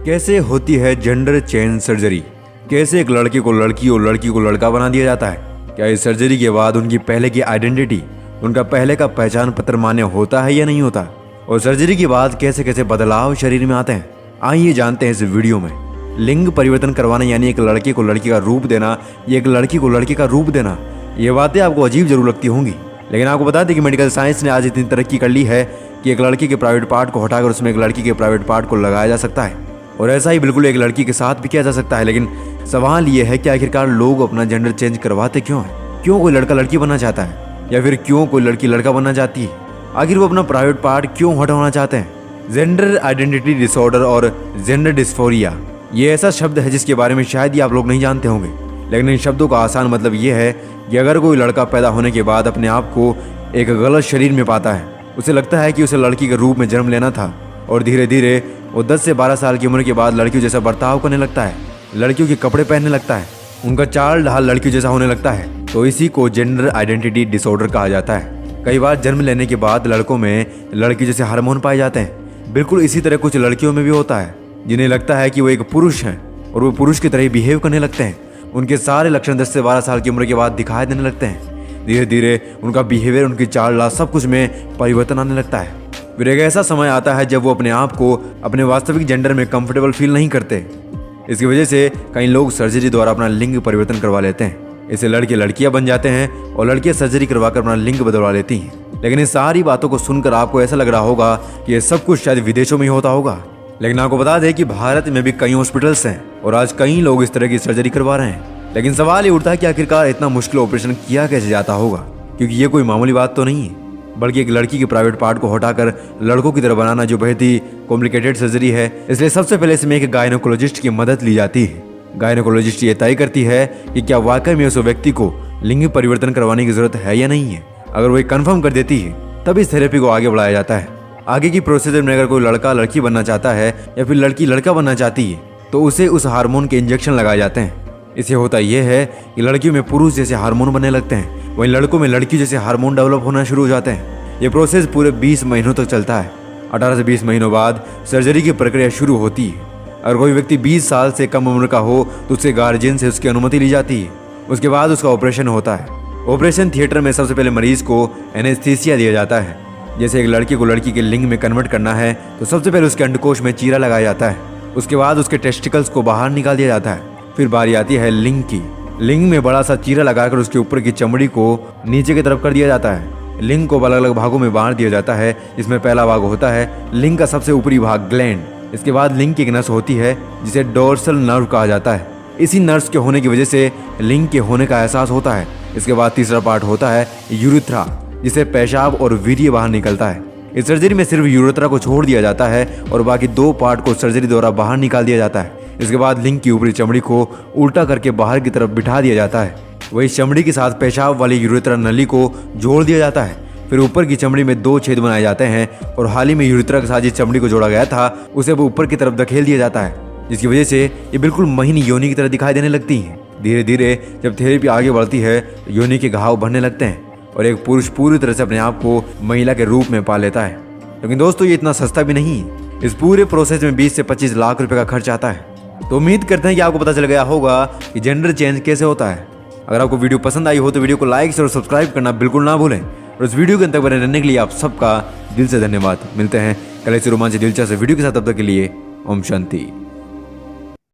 कैसे होती है जेंडर चेंज सर्जरी? कैसे एक लड़के को लड़की और लड़की को लड़का बना दिया जाता है? क्या इस सर्जरी के बाद उनकी पहले की आइडेंटिटी, उनका पहले का पहचान पत्र मान्य होता है या नहीं होता? और सर्जरी के बाद कैसे कैसे बदलाव शरीर में आते हैं, आइए जानते हैं इस वीडियो में। लिंग परिवर्तन करवाना यानी एक लड़के को लड़की का रूप देना या एक लड़की को लड़के का रूप देना, ये बातें आपको अजीब जरूर लगती होंगी, लेकिन आपको बता दें कि मेडिकल साइंस ने आज इतनी तरक्की कर ली है कि एक लड़की के प्राइवेट पार्ट को हटाकर उसमें एक लड़की के प्राइवेट पार्ट को लगाया जा सकता है। और ऐसा ही बिल्कुल एक लड़की के साथ भी किया जा सकता है। लेकिन सवाल ये है कि आखिरकार लोग अपना जेंडर चेंज करवाते क्यों हैं? क्यों कोई लड़का लड़की बनना चाहता है या फिर क्यों कोई लड़की लड़का बनना चाहती है? आखिर वो अपना प्राइवेट पार्ट क्यों हटाना चाहते हैं? जेंडर आइडेंटिटी डिसऑर्डर और जेंडर डिस्फोरिया, ये ऐसा शब्द है जिसके बारे में शायद ही आप लोग नहीं जानते होंगे, लेकिन इन शब्दों का आसान मतलब ये है कि अगर कोई लड़का पैदा होने के बाद अपने आप को एक गलत शरीर में पाता है, उसे लगता है कि उसे लड़की के रूप में जन्म लेना था और धीरे धीरे वो 10 से 12 साल की उम्र के बाद लड़कियों जैसा बर्ताव करने लगता है, लड़कियों के कपड़े पहनने लगता है, उनका चाल ढाल लड़कियों जैसा होने लगता है, तो इसी को जेंडर आइडेंटिटी डिसऑर्डर कहा जाता है। कई बार जन्म लेने के बाद लड़कों में लड़की जैसे हार्मोन पाए जाते हैं। बिल्कुल इसी तरह कुछ लड़कियों में भी होता है जिन्हें लगता है कि वो एक पुरुष हैं और वो पुरुष की तरह बिहेव करने लगते हैं। उनके सारे लक्षण 10 से 12 साल की उम्र के बाद दिखाई देने लगते हैं। धीरे धीरे उनका बिहेवियर, उनकी चाल ढाल, सब कुछ में परिवर्तन आने लगता है। फिर एक ऐसा समय आता है जब वो अपने आप को अपने वास्तविक जेंडर में कंफर्टेबल फील नहीं करते। इसकी वजह से कई लोग सर्जरी द्वारा अपना लिंग परिवर्तन करवा लेते हैं। इससे लड़के लड़कियां बन जाते हैं और लड़कियां सर्जरी करवाकर अपना लिंग बदलवा लेती हैं। लेकिन इस सारी बातों को सुनकर आपको ऐसा लग रहा होगा कि ये सब कुछ शायद विदेशों में ही होता होगा, लेकिन आपको बता दें कि भारत में भी कई हॉस्पिटल्स हैं और आज कई लोग इस तरह की सर्जरी करवा रहे हैं। लेकिन सवाल ये उठता है कि आखिरकार इतना मुश्किल ऑपरेशन किया कैसे जाता होगा, क्योंकि ये कोई मामूली बात तो नहीं है, बल्कि एक लड़की के प्राइवेट पार्ट को हटाकर लड़कों की तरह बनाना जो बेहद ही कॉम्प्लिकेटेड सर्जरी है। इसलिए सबसे पहले इसमें एक गायनोकोलॉजिस्ट की मदद ली जाती है। गायनोकोलॉजिस्ट ये तय करती है कि क्या वाकई में उस व्यक्ति को लिंग परिवर्तन करवाने की जरूरत है या नहीं है। अगर वो कंफर्म कर देती है तब इस थेरेपी को आगे बढ़ाया जाता है। आगे की प्रोसीजर में अगर कोई लड़का लड़की बनना चाहता है या फिर लड़की लड़का बनना चाहती है तो उसे उस हार्मोन के इंजेक्शन लगाए जाते हैं। इससे होता यह है कि लड़कियों में पुरुष जैसे हार्मोन बनने लगते हैं, वहीं लड़कों में लड़की जैसे हार्मोन डेवलप होना शुरू हो जाते हैं। ये प्रोसेस पूरे 20 महीनों तक चलता है। 18 से 20 महीनों बाद सर्जरी की प्रक्रिया शुरू होती है। अगर कोई व्यक्ति 20 साल से कम उम्र का हो तो उससे गार्जियन से उसकी अनुमति ली जाती है। उसके बाद उसका ऑपरेशन होता है। ऑपरेशन थिएटर में सबसे पहले मरीज को एनेस्थीसिया दिया जाता है। जैसे एक लड़की को लड़की के लिंग में कन्वर्ट करना है तो सबसे पहले उसके अंडकोश में चीरा लगाया जाता है। उसके बाद उसके टेस्टिकल्स को बाहर निकाल दिया जाता है। फिर बारी आती है लिंग की। लिंग में बड़ा सा चीरा लगाकर उसके ऊपर की चमड़ी को नीचे की तरफ कर दिया जाता है। लिंग को अलग अलग भागों में बांट दिया जाता है, जिसमें पहला भाग होता है लिंग का सबसे ऊपरी भाग, ग्लैंड। इसके बाद लिंग की एक नस होती है जिसे डोर्सल नर्व कहा जाता है। इसी नर्व्स के होने की वजह से लिंग के होने का एहसास होता है। इसके बाद तीसरा पार्ट होता है यूरेथ्रा, जिसे पेशाब और वीर्य बाहर निकलता है। इस सर्जरी में सिर्फ यूरेथ्रा को छोड़ दिया जाता है और बाकी 2 पार्ट को सर्जरी द्वारा बाहर निकाल दिया जाता है। इसके बाद लिंग की ऊपरी चमड़ी को उल्टा करके बाहर की तरफ बिठा दिया जाता है। वही चमड़ी के साथ पेशाब वाली यूरेथ्रा नली को जोड़ दिया जाता है। फिर ऊपर की चमड़ी में 2 छेद बनाए जाते हैं और हाल ही में यूरेथ्रा के साथ जिस चमड़ी को जोड़ा गया था उसे वो ऊपर की तरफ धकेल दिया जाता है, जिसकी वजह से ये बिल्कुल महीनी योनि की तरह दिखाई देने लगती हैं। धीरे धीरे जब थेरेपी आगे बढ़ती है तो योनि के घाव बढ़ने लगते हैं और एक पुरुष पूरी तरह से अपने आप को महिला के रूप में पा लेता है। लेकिन दोस्तों ये इतना सस्ता भी नहीं है। इस पूरे प्रोसेस में 20 से 25 लाख रुपए का खर्च आता है। तो उम्मीद करते हैं कि आपको पता चल गया होगा कि जेंडर चेंज कैसे होता है। अगर आपको वीडियो पसंद आई हो तो वीडियो को लाइक शेयर और सब्सक्राइब करना बिल्कुल ना भूलें। और इस वीडियो के अंत तक बने रहने के लिए आप सबका दिल से धन्यवाद। मिलते हैं कल ऐसे रोमांच दिलचस्प वीडियो के साथ, तब तक के लिए ओम शांति।